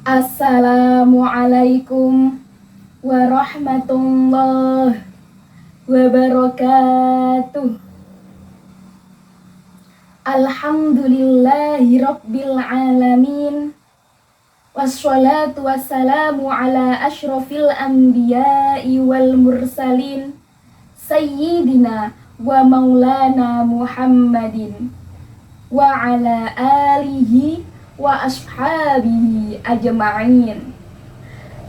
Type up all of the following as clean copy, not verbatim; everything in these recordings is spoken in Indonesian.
Assalamualaikum warahmatullahi wabarakatuh. Alhamdulillahi rabbil alamin. Wassalatu wassalamu ala asyrafil anbiya'i wal mursalin Sayyidina wa maulana Muhammadin wa ala alihi wa ashabihi ajma'in.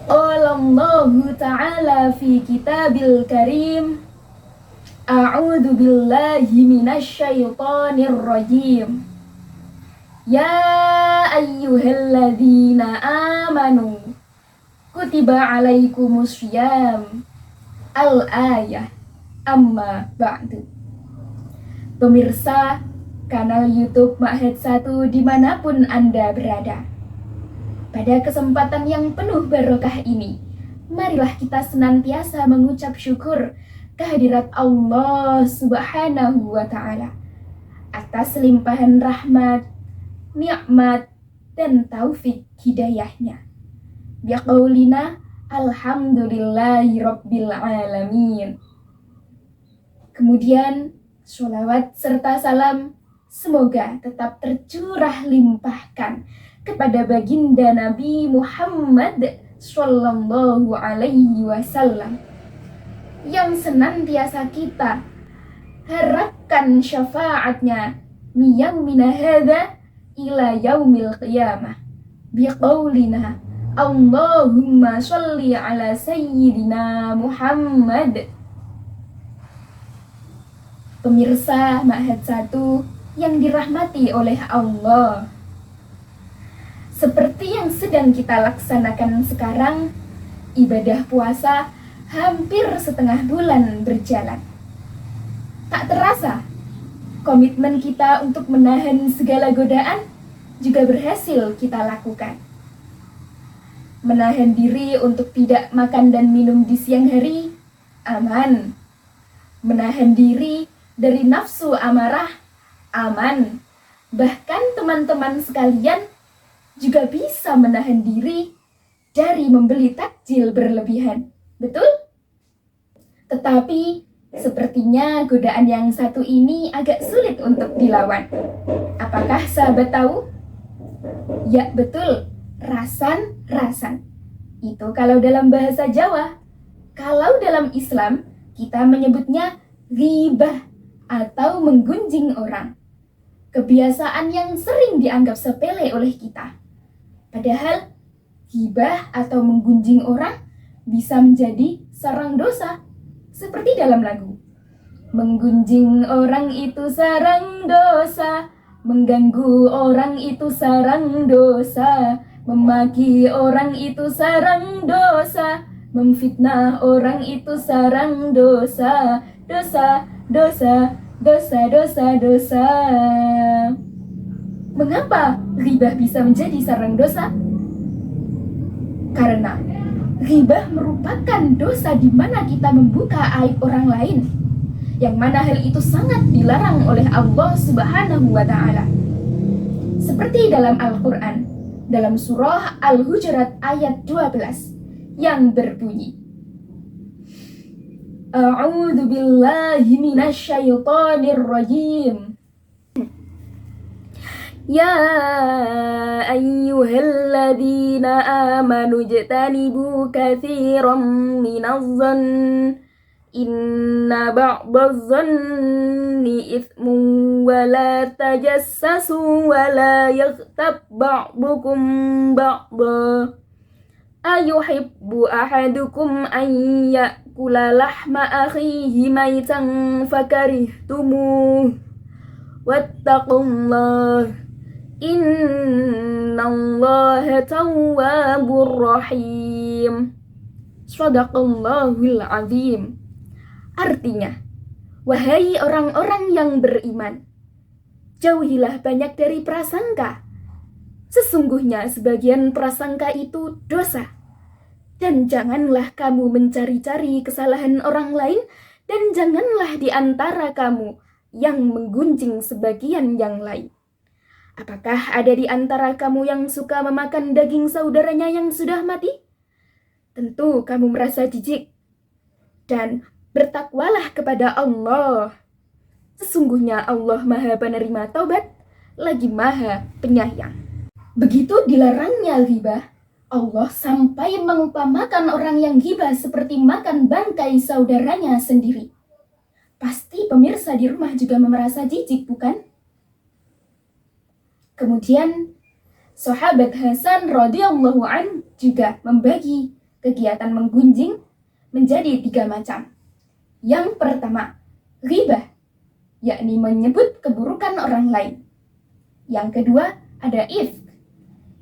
Qala Allahu ta'ala fi kitabil karim, a'udzu billahi minasy syaithanir rajim. Ya ayyuhalladzina amanu kutiba alaikumussyam. Al-ayah. Amma ba'du. Pemirsa kanal YouTube Ma'had 1 dimanapun Anda berada, pada kesempatan yang penuh barokah ini, marilah kita senantiasa mengucap syukur kehadirat Allah Subhanahu wa Ta'ala atas limpahan rahmat, nikmat, dan taufik hidayahnya. Biqaulina alhamdulillahi rabbil alamin. Kemudian sholawat serta salam semoga tetap tercurah limpahkan kepada baginda Nabi Muhammad Sallallahu Alaihi Wasallam yang senantiasa kita harapkan syafaatnya miyaumina hadza ila yaumil qiyamah. Biqaulina Allahumma sholli ala sayyidina Muhammad. Pemirsa Ma'had 1 yang dirahmati oleh Allah, seperti yang sedang kita laksanakan sekarang, ibadah puasa hampir setengah bulan berjalan. Tak terasa, komitmen kita untuk menahan segala godaan juga berhasil kita lakukan. Menahan diri untuk tidak makan dan minum di siang hari, aman. Menahan diri dari nafsu amarah, aman. Bahkan teman-teman sekalian juga bisa menahan diri dari membeli takjil berlebihan. Betul? Tetapi sepertinya godaan yang satu ini agak sulit untuk dilawan. Apakah sahabat tahu? Ya betul, rasan. Itu kalau dalam bahasa Jawa. Kalau dalam Islam, kita menyebutnya ghibah atau menggunjing orang. Kebiasaan yang sering dianggap sepele oleh kita. Padahal ghibah atau menggunjing orang bisa menjadi sarang dosa. Seperti dalam lagu. Menggunjing orang itu sarang dosa, mengganggu orang itu sarang dosa, memaki orang itu sarang dosa, memfitnah orang itu sarang dosa. Dosa. Mengapa ghibah bisa menjadi sarang dosa? Karena ghibah merupakan dosa di mana kita membuka aib orang lain, yang mana hal itu sangat dilarang oleh Allah Subhanahu wa Ta'ala. Seperti dalam Al-Quran, dalam surah Al-Hujurat ayat 12 yang berbunyi, A'udzu billahi minasy syaithanir rajim. Ya ayyuhalladzina amanu ijtanibu katsiran minadh-dhann inna ba'dadh-dhanni itsmun wa la tajassasu wa la yaghtab ba'dukum ba'dha. Ayuhibbu ahadukum an ya'kula lahma akhihi maitan fakarihtumuh. Wattaqullah, innallaha tawwabur rahim. Shadaqallahul azim. Artinya, wahai orang-orang yang beriman, jauhilah banyak dari prasangka. Sesungguhnya sebagian prasangka itu dosa. Dan janganlah kamu mencari-cari kesalahan orang lain, dan janganlah di antara kamu yang menggunjing sebagian yang lain. Apakah ada di antara kamu yang suka memakan daging saudaranya yang sudah mati? Tentu kamu merasa jijik. Dan bertakwalah kepada Allah. Sesungguhnya Allah Maha Penerima Taubat, lagi Maha Penyayang. Begitu dilarangnya ghibah, Allah sampai mengumpamakan orang yang ghibah seperti makan bangkai saudaranya sendiri. Pasti pemirsa di rumah juga merasa jijik, bukan? Kemudian sahabat Hasan radhiyallahu an juga membagi kegiatan menggunjing menjadi 3 macam. Yang pertama, ghibah, yakni menyebut keburukan orang lain. Yang kedua, ada ifk,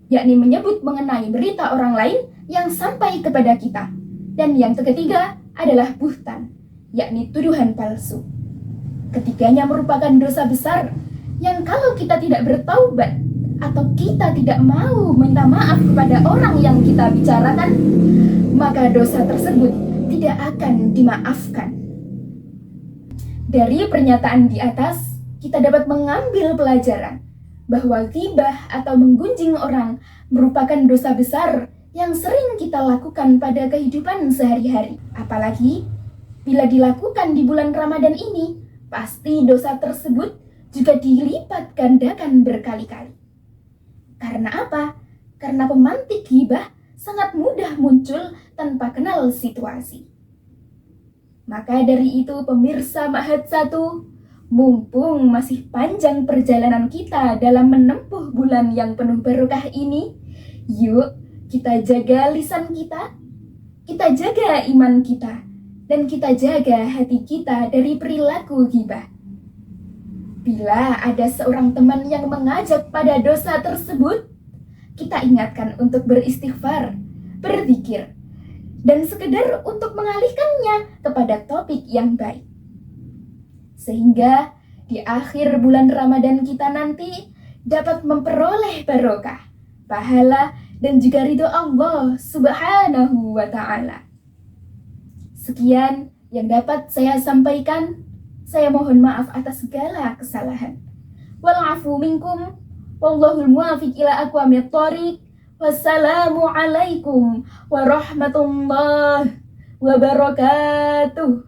yakni menyebut mengenai berita orang lain yang sampai kepada kita. Dan yang ketiga adalah buhtan, yakni tuduhan palsu. Ketiganya merupakan dosa besar yang kalau kita tidak bertaubat atau kita tidak mau minta maaf kepada orang yang kita bicarakan, maka dosa tersebut tidak akan dimaafkan. Dari pernyataan di atas, kita dapat mengambil pelajaran bahwa ghibah atau menggunjing orang merupakan dosa besar yang sering kita lakukan pada kehidupan sehari-hari. Apalagi bila dilakukan di bulan Ramadan ini, pasti dosa tersebut juga dilipat gandakan berkali-kali. Karena apa? Karena pemantik ghibah sangat mudah muncul tanpa kenal situasi. Maka dari itu pemirsa Ma'had 1, mumpung masih panjang perjalanan kita dalam menempuh bulan yang penuh barokah ini, yuk kita jaga lisan kita jaga iman kita, dan kita jaga hati kita dari perilaku ghibah. Bila ada seorang teman yang mengajak pada dosa tersebut, kita ingatkan untuk beristighfar, berzikir, dan sekedar untuk mengalihkannya kepada topik yang baik. Sehingga di akhir bulan Ramadan kita nanti dapat memperoleh barokah, pahala, dan juga ridho Allah Subhanahu wa Ta'ala. Sekian yang dapat saya sampaikan. Saya mohon maaf atas segala kesalahan. Wal'afu minkum, wallahul muwafiq ila aqwamit thoriq. Wassalamu alaikum warahmatullahi wabarakatuh.